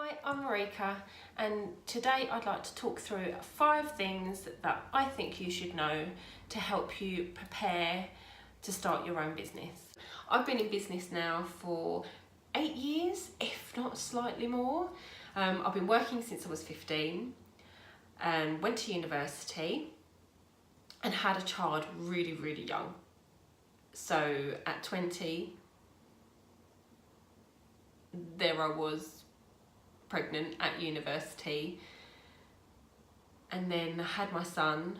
Hi, I'm Marika, and today I'd like to talk through 5 things that I think you should know to help you prepare to start your own business. I've been in business now for 8 years, if not slightly more. I've been working since I was 15 and went to university and had a child really young. So at 20, there I was, pregnant at university, and then had my son,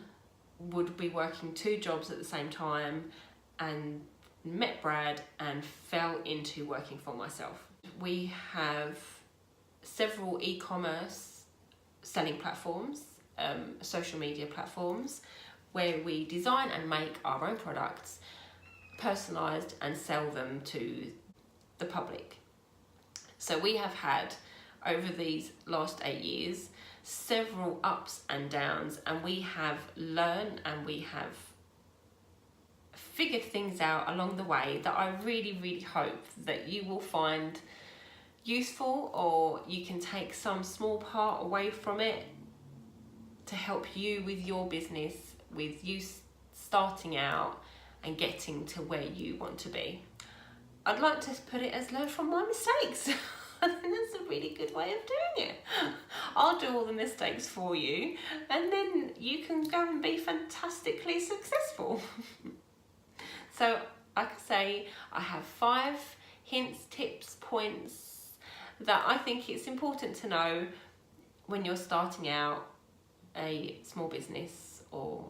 would be working 2 jobs at the same time, and met Brad and fell into working for myself. We have several e-commerce selling platforms, social media platforms, where we design and make our own products, personalised, and sell them to the public. So we have had, over these last 8 years, several ups and downs, and we have learned and we have figured things out along the way that I really hope that you will find useful, or you can take some small part away from it to help you with your business, with you starting out and getting to where you want to be. I'd like to put it as learn from my mistakes. I think that's a really good way of doing it. I'll do all the mistakes for you, and then you can go and be fantastically successful. So, like I say, I have 5 hints, tips, points that I think it's important to know when you're starting out a small business, or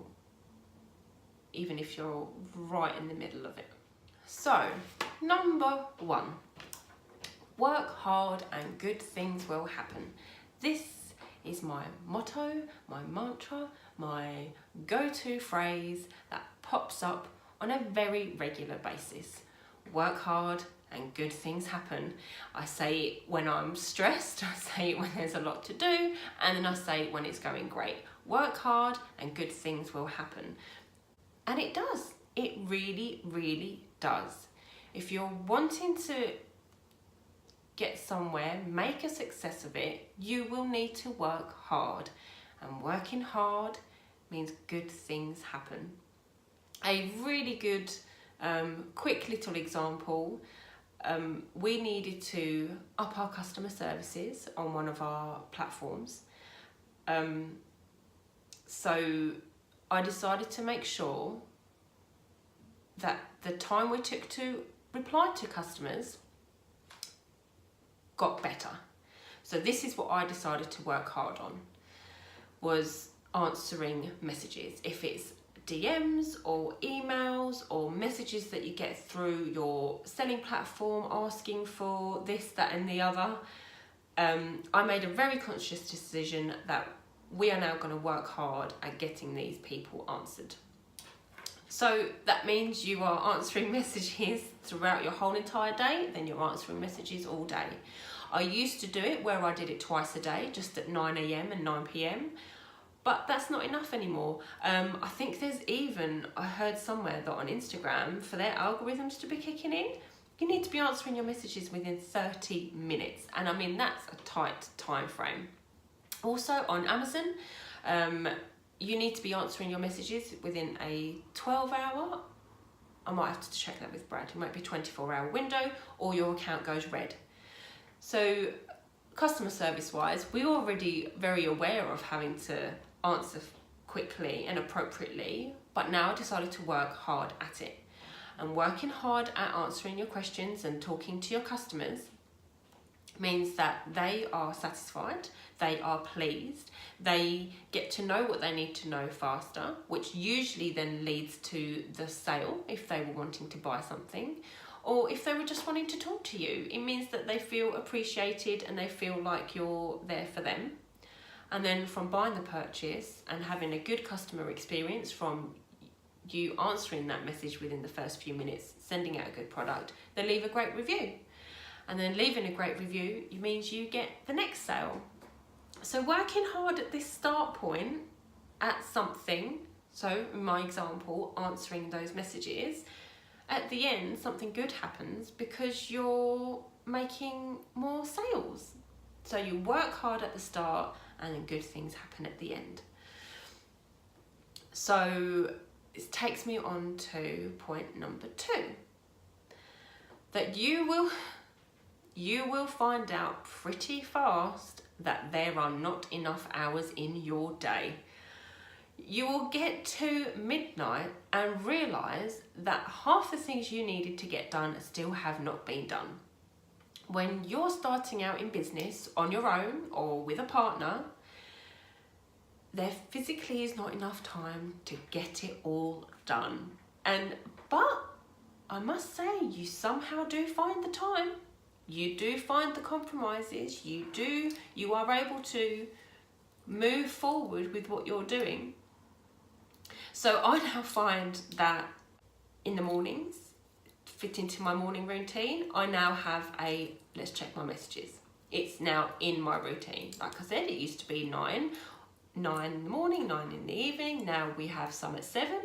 even if you're right in the middle of it. So, number 1. Work hard and good things will happen. This is my motto, my mantra, my go-to phrase that pops up on a very regular basis. Work hard and good things happen. I say it when I'm stressed, I say it when there's a lot to do, and then I say it when it's going great. Work hard and good things will happen. And it does. It really does. If you're wanting to get somewhere, make a success of it, you will need to work hard, and working hard means good things happen. A really good quick little example, we needed to up our customer services on one of our platforms, so I decided to make sure that the time we took to reply to customers got better. So this is what I decided to work hard on, was answering messages. If it's DMs or emails or messages that you get through your selling platform asking for this, that and the other, I made a very conscious decision that we are now going to work hard at getting these people answered. So that means you are answering messages throughout your whole entire day, then you're answering messages all day. I used to do it where I did it twice a day, just at 9 AM and 9 PM, but that's not enough anymore. I think there's even, I heard somewhere that on Instagram, for their algorithms to be kicking in, you need to be answering your messages within 30 minutes. And I mean, that's a tight time frame. Also on Amazon, you need to be answering your messages within a 12-hour, I might have to check that with Brad, it might be 24-hour window, or your account goes red. So customer service wise, we're already very aware of having to answer quickly and appropriately, but now I decided to work hard at it. And working hard at answering your questions and talking to your customers means that they are satisfied, they are pleased, they get to know what they need to know faster, which usually then leads to the sale if they were wanting to buy something, or if they were just wanting to talk to you. It means that they feel appreciated and they feel like you're there for them. And then from buying the purchase and having a good customer experience from you answering that message within the first few minutes, sending out a good product, they leave a great review. And then leaving a great review, it means you get the next sale. So working hard at this start point at something, so in my example, answering those messages, at the end something good happens because you're making more sales. So you work hard at the start and then good things happen at the end. So this takes me on to point number 2. That you will find out pretty fast that there are not enough hours in your day. You will get to midnight and realise that half the things you needed to get done still have not been done. When you're starting out in business on your own or with a partner, there physically is not enough time to get it all done. But I must say, you somehow do find the time. You do find the compromises. You are able to move forward with what you're doing. So I now find that in the mornings, fit into my morning routine, I now have a let's check my messages. It's now in my routine. Like I said, it used to be 9 in the morning, 9 in the evening. Now we have some at 7.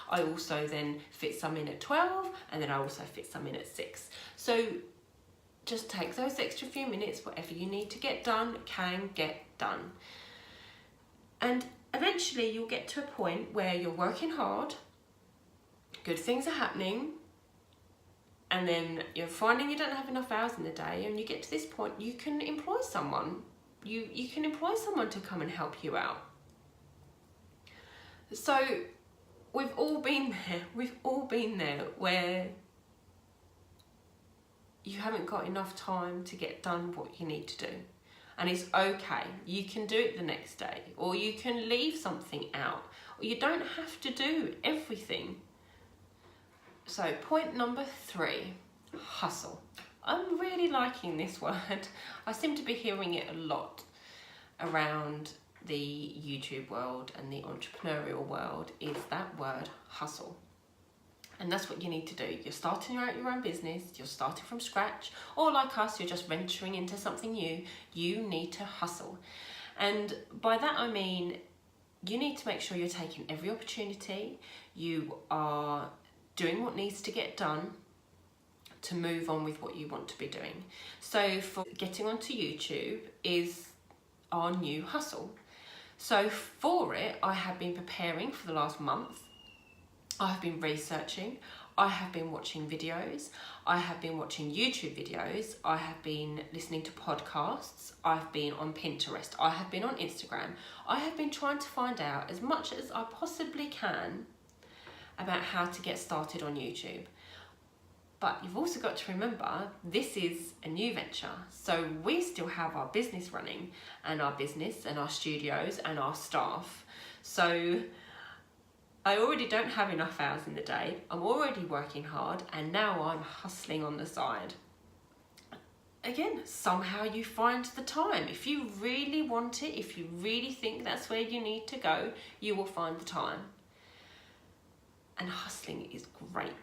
I also then fit some in at 12, and then I also fit some in at 6. So just take those extra few minutes, whatever you need to get done can get done. And eventually you'll get to a point where you're working hard, good things are happening, and then you're finding you don't have enough hours in the day, and you get to this point, you can employ someone. You can employ someone to come and help you out. So we've all been there where you haven't got enough time to get done what you need to do. And it's okay. You can do it the next day, or you can leave something out, or you don't have to do everything. So point number 3, hustle. I'm really liking this word. I seem to be hearing it a lot around the YouTube world and the entrepreneurial world, is that word hustle. And that's what you need to do. You're starting out your own business, you're starting from scratch, or like us, you're just venturing into something new. You need to hustle. And by that I mean, you need to make sure you're taking every opportunity, you are doing what needs to get done to move on with what you want to be doing. So for getting onto YouTube is our new hustle. So for it, I have been preparing for the last month. I have been researching, I have been watching videos, I have been watching YouTube videos, I have been listening to podcasts, I've been on Pinterest, I have been on Instagram. I have been trying to find out as much as I possibly can about how to get started on YouTube. But you've also got to remember, this is a new venture. So we still have our business running, and our business and our studios and our staff. So I already don't have enough hours in the day. I'm already working hard, and now I'm hustling on the side. Again, somehow you find the time. If you really want it, if you really think that's where you need to go, you will find the time. And hustling is great.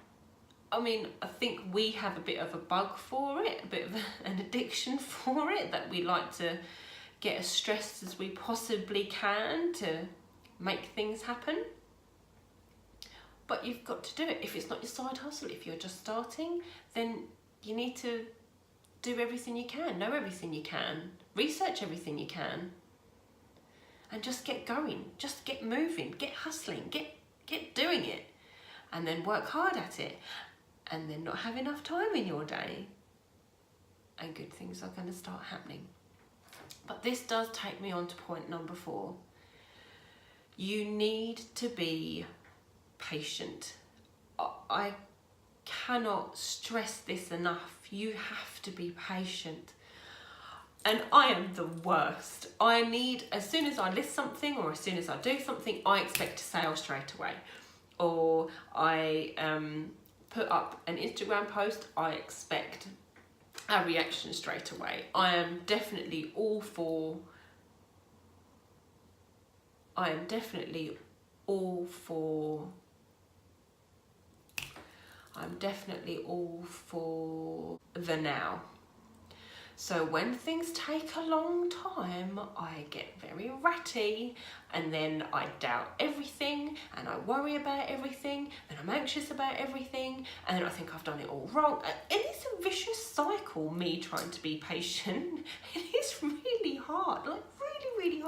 I mean, I think we have a bit of a bug for it, a bit of an addiction for it, that we like to get as stressed as we possibly can to make things happen. But you've got to do it. If it's not your side hustle, if you're just starting, then you need to do everything you can, know everything you can, research everything you can, and just get going, just get moving, get hustling, get doing it, and then work hard at it. And then not have enough time in your day, and good things are going to start happening. But this does take me on to point number 4. You need to be patient. I cannot stress this enough. You have to be patient. And I am the worst. I need, as soon as I list something or as soon as I do something, I expect a sale straight away. Or I put up an Instagram post, I expect a reaction straight away. I am definitely all for the now. So when things take a long time, I get very ratty, and then I doubt everything, and I worry about everything, and I'm anxious about everything, and then I think I've done it all wrong. And it's a vicious cycle, me trying to be patient. It is really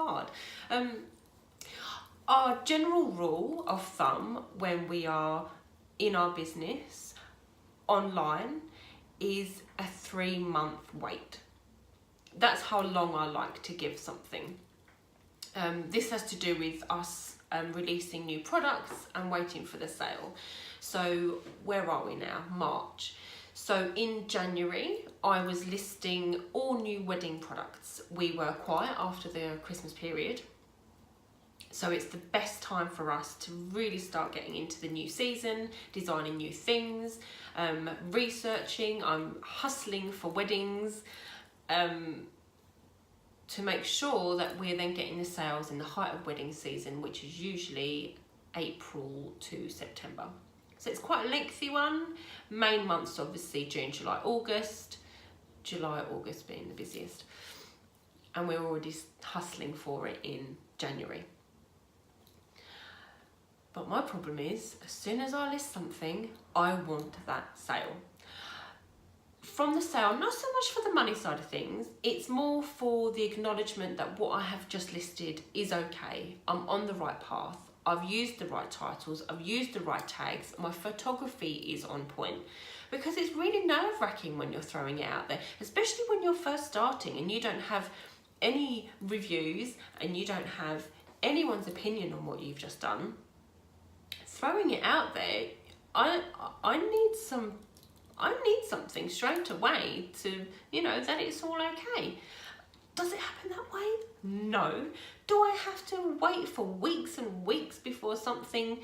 hard. Our general rule of thumb when we are in our business online is a 3-month wait. That's how long I like to give something. This has to do with us releasing new products and waiting for the sale. So where are we now? March. So in January, I was listing all new wedding products. We were quiet after the Christmas period. So it's the best time for us to really start getting into the new season, designing new things, researching. I'm hustling for weddings to make sure that we're then getting the sales in the height of wedding season, which is usually April to September. So it's quite a lengthy one. Main months obviously June, July, August. July, August being the busiest. And we're already hustling for it in January. But my problem is, as soon as I list something, I want that sale. From the sale, not so much for the money side of things, it's more for the acknowledgement that what I have just listed is okay. I'm on the right path. I've used the right titles, I've used the right tags, my photography is on point. Because it's really nerve-wracking when you're throwing it out there, especially when you're first starting and you don't have any reviews and you don't have anyone's opinion on what you've just done. Throwing it out there, I need something straight away to, that it's all okay. Does it happen that way? No. Do I have to wait for weeks and weeks before something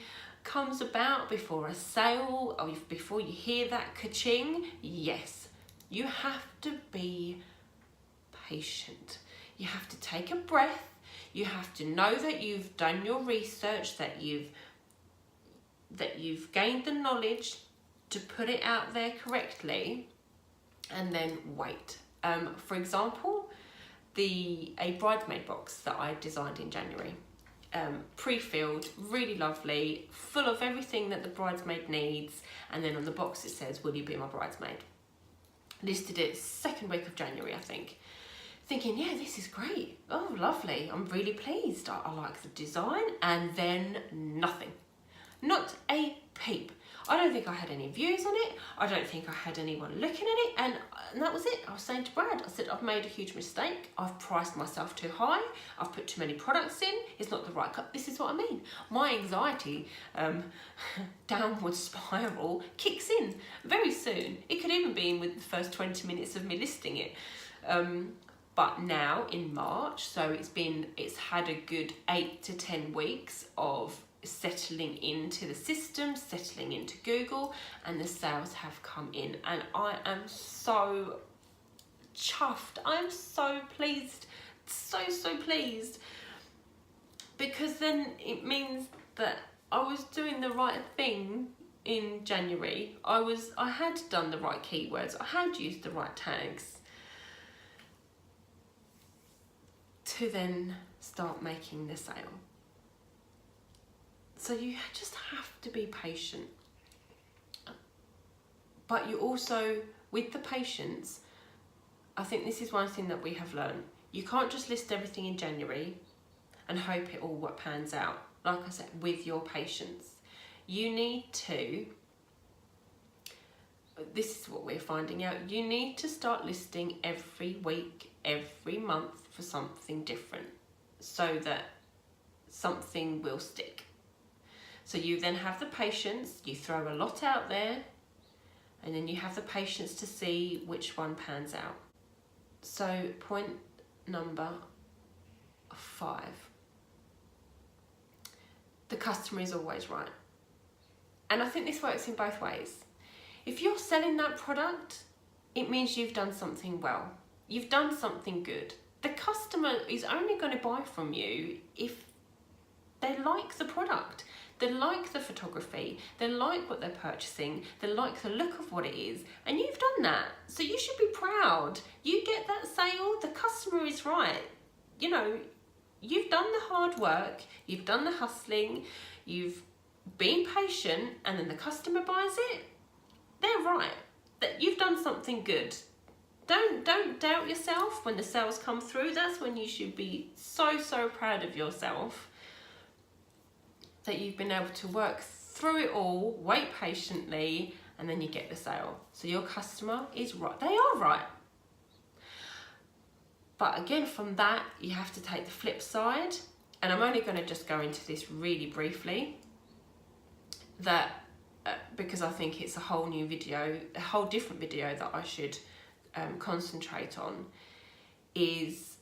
comes about, before a sale, or before you hear that ka-ching? Yes. You have to be patient. You have to take a breath. You have to know that you've done your research, that you've gained the knowledge to put it out there correctly, and then wait. For example, a bridesmaid box that I designed in January, pre-filled, really lovely, full of everything that the bridesmaid needs, and then on the box it says, "Will you be my bridesmaid?" Listed it 2nd week of January, I think. Thinking, yeah, this is great. Oh, lovely. I'm really pleased. I like the design. And then nothing. Not a peep. I don't think I had any views on it. I don't think I had anyone looking at it. And that was it. I was saying to Brad, I said, I've made a huge mistake. I've priced myself too high. I've put too many products in. It's not the right cut. This is what I mean. My anxiety, downward spiral kicks in very soon. It could even be in with the first 20 minutes of me listing it. But now in March, so it's had a good 8 to 10 weeks of settling into the system, settling into Google, and the sales have come in, and I am so chuffed. I'm so pleased, so pleased, because then it means that I was doing the right thing in January. I had done the right keywords, I had used the right tags to then start making the sale. So you just have to be patient. But you also, with the patience, I think this is one thing that we have learned. You can't just list everything in January and hope it all pans out. Like I said, with your patience. You need to, this is what we're finding out, you need to start listing every week, every month for something different so that something will stick. So you then have the patience, you throw a lot out there, and then you have the patience to see which one pans out. So point number 5. The customer is always right. And I think this works in both ways. If you're selling that product, it means you've done something well. You've done something good. The customer is only going to buy from you if they like the product. They like the photography, they like what they're purchasing, they like the look of what it is, and you've done that. So you should be proud. You get that sale, the customer is right. You've done the hard work, you've done the hustling, you've been patient, and then the customer buys it. They're right. That you've done something good. Don't doubt yourself when the sales come through. That's when you should be so proud of yourself that you've been able to work through it all, wait patiently, and then you get the sale. So your customer is right. They are right. But again, from that, you have to take the flip side. And I'm only going to just go into this really briefly, that because I think it's a whole new video, a whole different video that I should concentrate on, is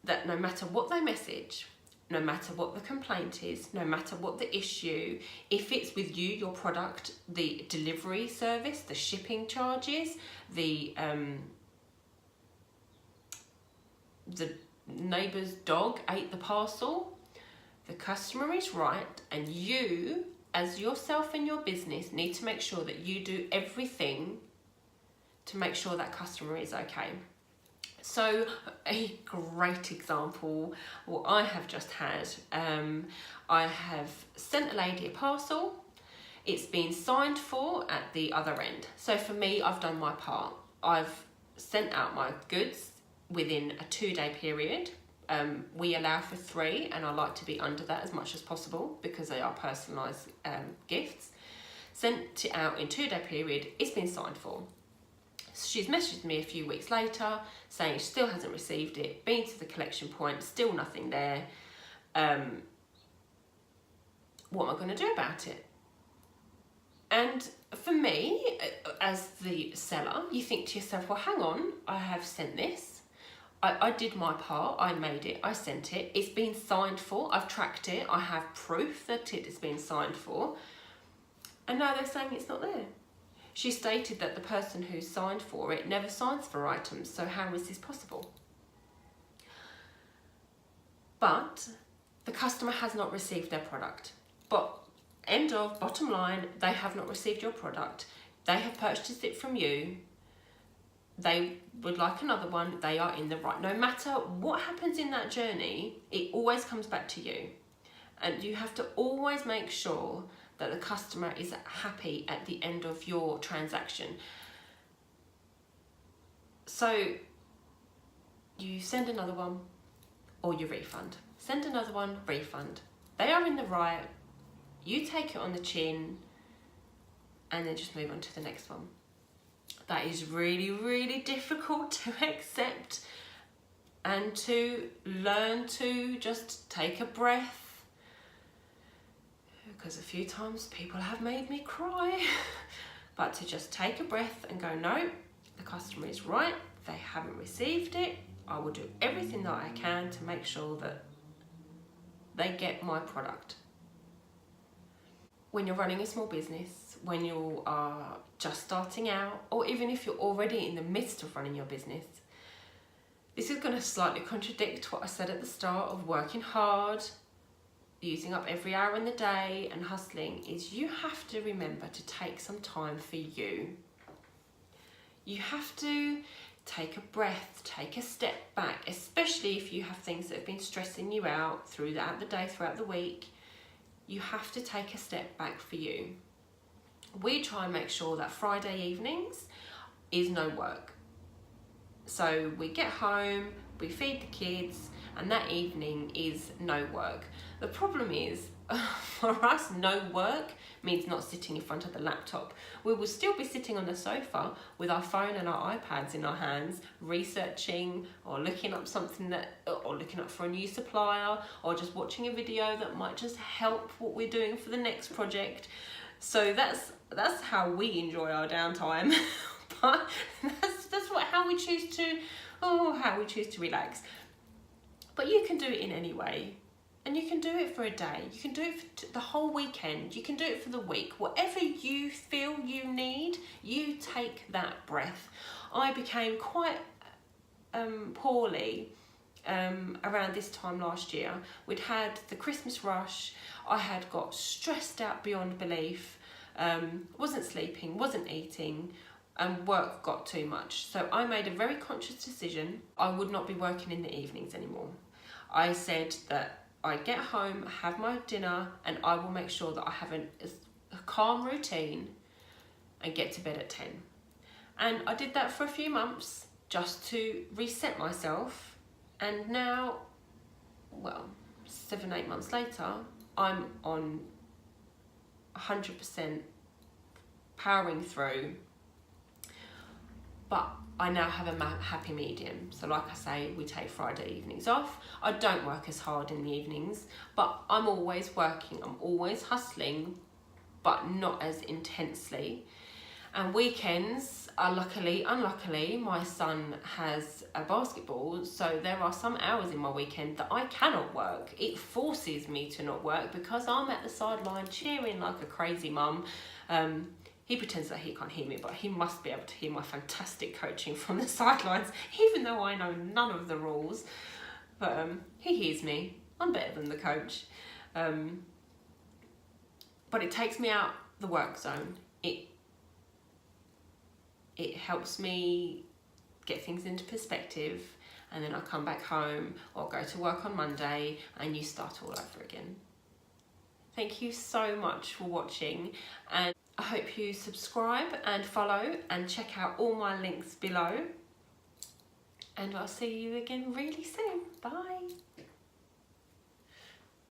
that no matter what they message, no matter what the complaint is, no matter what the issue, if it's with you, your product, the delivery service, the shipping charges, the neighbour's dog ate the parcel, the customer is right, and you, as yourself and your business, need to make sure that you do everything to make sure that customer is okay. So a great example, what I have just had, I have sent a lady a parcel. It's been signed for at the other end. So for me, I've done my part. I've sent out my goods within a 2-day period. We allow for 3, and I like to be under that as much as possible because they are personalised gifts. Sent it out in 2-day period. It's been signed for. She's messaged me a few weeks later saying she still hasn't received it, been to the collection point, still nothing there. What am I going to do about it? And for me, as the seller, you think to yourself, well, hang on, I have sent this. I did my part, I made it, I sent it, it's been signed for, I've tracked it, I have proof that it has been signed for, and now they're saying it's not there. She stated that the person who signed for it never signs for items, so how is this possible? But the customer has not received their product. But end of, bottom line, they have not received your product. They have purchased it from you. They would like another one. They are in the right. No matter what happens in that journey, it always comes back to you. And you have to always make sure that the customer is happy at the end of your transaction. So you send another one or you refund. Send another one, refund. They are in the right. You take it on the chin and then just move on to the next one. That is really difficult to accept and to learn to just take a breath. Because a few times people have made me cry, but to just take a breath and go, no, the customer is right, they haven't received it, I will do everything that I can to make sure that they get my product. When you're running a small business, when you are just starting out, or even if you're already in the midst of running your business, this is going to slightly contradict what I said at the start of working hard, using up every hour in the day and hustling, is you have to remember to take some time for you. You have to take a breath, take a step back, especially if you have things that have been stressing you out throughout the day, throughout the week. You have to take a step back for you. We try and make sure that Friday evenings is no work. So we get home, we feed the kids, and that evening is no work. The problem is, for us, no work means not sitting in front of the laptop. We will still be sitting on the sofa with our phone and our iPads in our hands, researching or looking up something or looking up for a new supplier, or just watching a video that might just help what we're doing for the next project. So that's how we enjoy our downtime. But that's how we choose to relax. But you can do it in any way. And you can do it for a day, you can do it for the whole weekend, you can do it for the week. Whatever you feel you need, you take that breath. I became quite poorly around this time last year. We'd had the Christmas rush, I had got stressed out beyond belief, wasn't sleeping, wasn't eating, and work got too much. So I made a very conscious decision. I would not be working in the evenings anymore. I said that I get home, have my dinner, and I will make sure that I have a calm routine and get to bed at 10. And I did that for a few months, just to reset myself. And now, well, 7-8 months later, I'm on 100% powering through, but I now have a happy medium. So like I say, we take Friday evenings off. I don't work as hard in the evenings, but I'm always working, I'm always hustling, but not as intensely. And weekends are unluckily, my son has a basketball, so there are some hours in my weekend that I cannot work. It forces me to not work because I'm at the sideline cheering like a crazy mum. He pretends that he can't hear me, but he must be able to hear my fantastic coaching from the sidelines, even though I know none of the rules. But he hears me. I'm better than the coach. But it takes me out the work zone. It helps me get things into perspective, and then I come back home or go to work on Monday and you start all over again. Thank you so much for watching, and I hope you subscribe and follow and check out all my links below, and I'll see you again really soon. Bye.